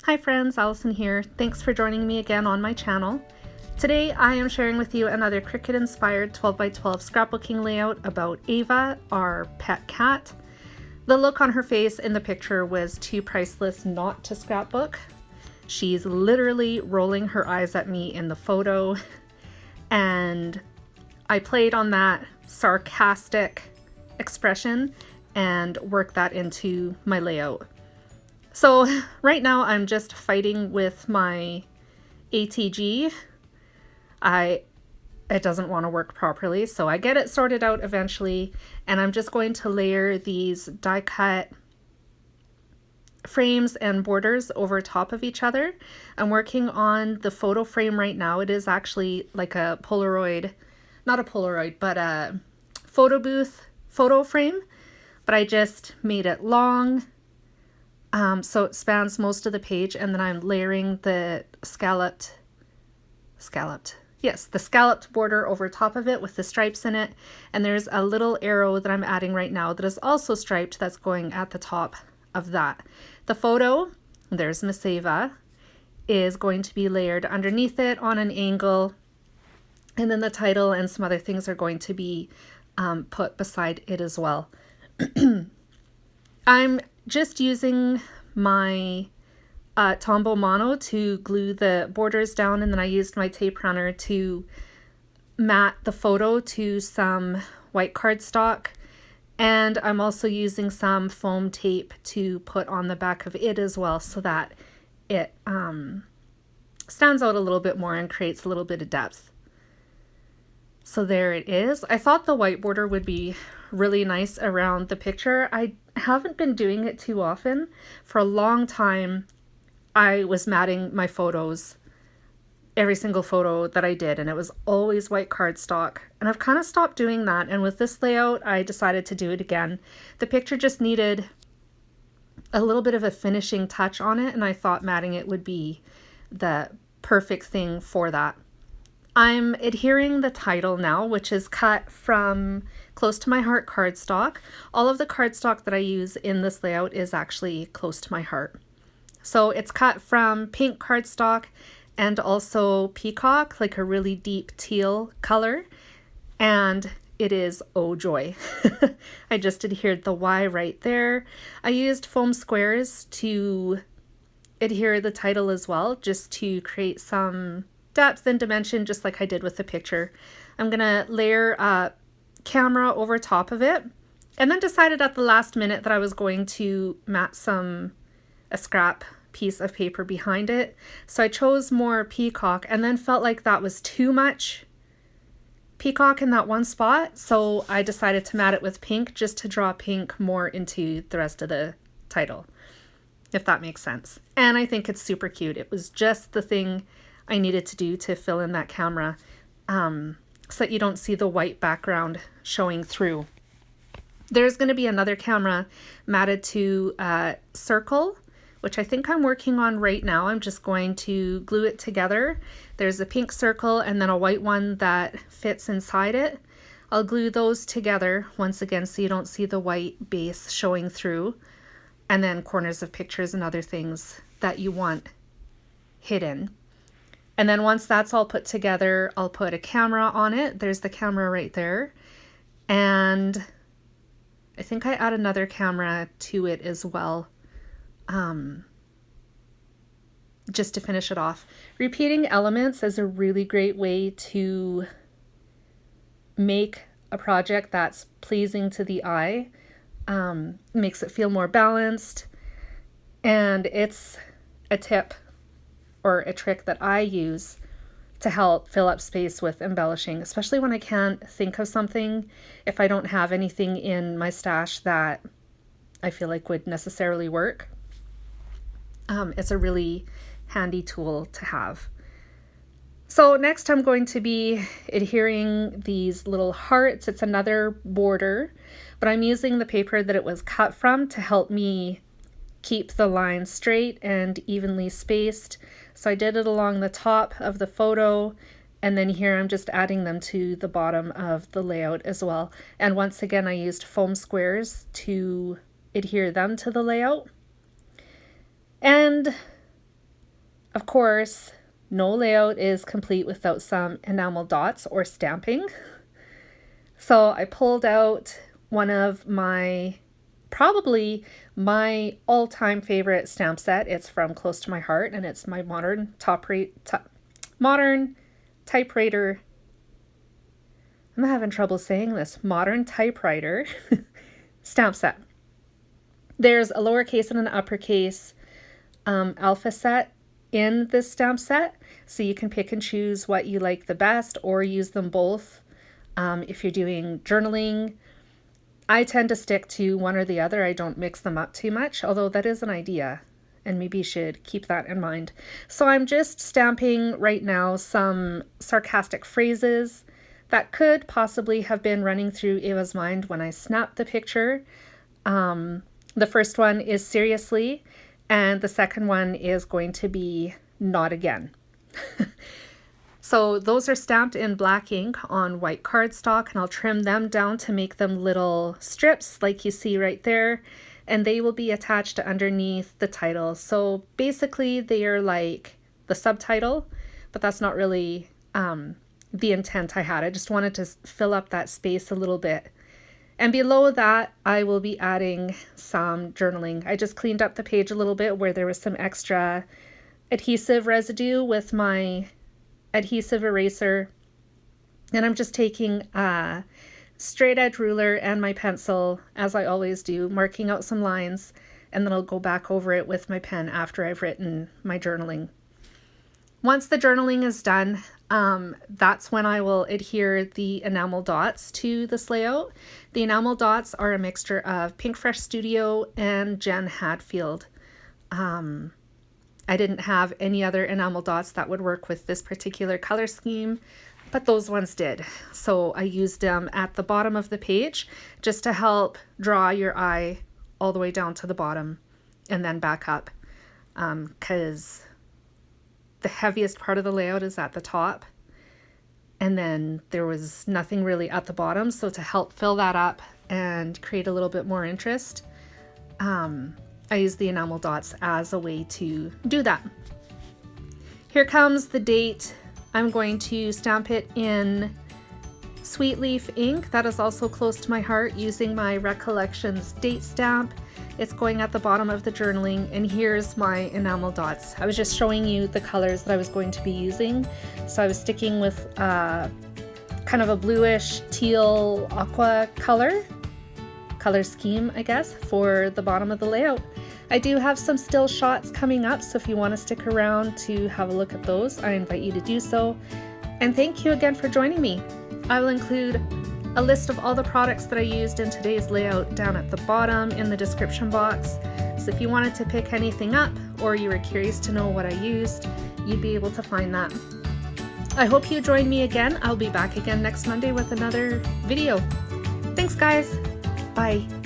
Hi friends, Allison here. Thanks for joining me again on my channel. Today I am sharing with you another Cricut inspired 12x12 scrapbooking layout about Ava, our pet cat. The look on her face in the picture was too priceless not to scrapbook. She's literally rolling her eyes at me in the photo, and I played on that sarcastic expression and worked that into my layout. So right now I'm just fighting with my ATG. It doesn't want to work properly, so I get it sorted out eventually, and I'm just going to layer these die cut frames and borders over top of each other. I'm working on the photo frame right now. It is actually like a Polaroid, not a Polaroid, but a photo booth photo frame, but I just made it long. So it spans most of the page, and then I'm layering the scalloped border over top of it with the stripes in it. And there's a little arrow that I'm adding right now that is also striped that's going at the top of that. The photo, there's Miss Ava, is going to be layered underneath it on an angle. And then the title and some other things are going to be put beside it as well. I'm just using my Tombow Mono to glue the borders down, and then I used my tape runner to mat the photo to some white cardstock, and I'm also using some foam tape to put on the back of it as well, so that it stands out a little bit more and creates a little bit of depth. So there it is. I thought the white border would be really nice around the picture. I haven't been doing it too often. For a long time, I was matting my photos, every single photo that I did, and it was always white cardstock. And I've kind of stopped doing that, and with this layout, I decided to do it again. The picture just needed a little bit of a finishing touch on it, and I thought matting it would be the perfect thing for that. I'm adhering the title now, which is cut from Close to My Heart cardstock. All of the cardstock that I use in this layout is actually close to my heart. So it's cut from pink cardstock and also peacock, like a really deep teal color. And it is oh joy. I just adhered the Y right there. I used foam squares to adhere the title as well, just to create some depth and dimension, just like I did with the picture. I'm gonna layer a camera over top of it, and then decided at the last minute that I was going to mat a scrap piece of paper behind it. So I chose more peacock, and then felt like that was too much peacock in that one spot. So I decided to mat it with pink, just to draw pink more into the rest of the title, if that makes sense. And I think it's super cute. It was just the thing I needed to do to fill in that camera, so that you don't see the white background showing through. There's going to be another camera matted to a circle, which I think I'm working on right now. I'm just going to glue it together. There's a pink circle and then a white one that fits inside it. I'll glue those together once again so you don't see the white base showing through, and then corners of pictures and other things that you want hidden. And then once that's all put together, I'll put a camera on it. There's the camera right there. And I think I add another camera to it as well, just to finish it off. Repeating elements is a really great way to make a project that's pleasing to the eye. Makes it feel more balanced. And it's a tip or a trick that I use to help fill up space with embellishing, especially when I can't think of something, if I don't have anything in my stash that I feel like would necessarily work. It's a really handy tool to have. So next I'm going to be adhering these little hearts. It's another border, but I'm using the paper that it was cut from to help me keep the lines straight and evenly spaced. So I did it along the top of the photo, and then here I'm just adding them to the bottom of the layout as well. And once again, I used foam squares to adhere them to the layout. And Of course, no layout is complete without some enamel dots or stamping. So I pulled out one of probably my all-time favorite stamp set. It's from Close to My Heart, and it's my modern typewriter. I'm having trouble saying this. Modern typewriter stamp set. There's a lowercase and an uppercase alpha set in this stamp set, so you can pick and choose what you like the best or use them both if you're doing journaling. I tend to stick to one or the other. I don't mix them up too much, although that is an idea, and maybe you should keep that in mind. So I'm just stamping right now some sarcastic phrases that could possibly have been running through Ava's mind when I snapped the picture. The first one is seriously, and the second one is going to be not again. So those are stamped in black ink on white cardstock, and I'll trim them down to make them little strips like you see right there, and they will be attached underneath the title. So basically they are like the subtitle, but that's not really the intent I had. I just wanted to fill up that space a little bit. And below that, I will be adding some journaling. I just cleaned up the page a little bit where there was some extra adhesive residue with my adhesive eraser. And I'm just taking a straight edge ruler and my pencil, as I always do, marking out some lines, and then I'll go back over it with my pen after I've written my journaling. Once the journaling is done, that's when I will adhere the enamel dots to this layout. The enamel dots are a mixture of Pinkfresh Studio and Jen Hadfield. I didn't have any other enamel dots that would work with this particular color scheme, but those ones did. So I used them at the bottom of the page just to help draw your eye all the way down to the bottom and then back up, because the heaviest part of the layout is at the top, and then there was nothing really at the bottom. So to help fill that up and create a little bit more interest, I use the enamel dots as a way to do that. Here comes the date. I'm going to stamp it in Sweet Leaf ink that is also close to my heart, using my Recollections date stamp. It's going at the bottom of the journaling, and here's my enamel dots. I was just showing you the colors that I was going to be using. So I was sticking with kind of a bluish teal aqua color scheme, I guess, for the bottom of the layout. I do have some still shots coming up, so if you want to stick around to have a look at those, I invite you to do so. And thank you again for joining me. I will include a list of all the products that I used in today's layout down at the bottom in the description box. So if you wanted to pick anything up, or you were curious to know what I used, you'd be able to find that. I hope you join me again. I'll be back again next Monday with another video. Thanks, guys. Bye.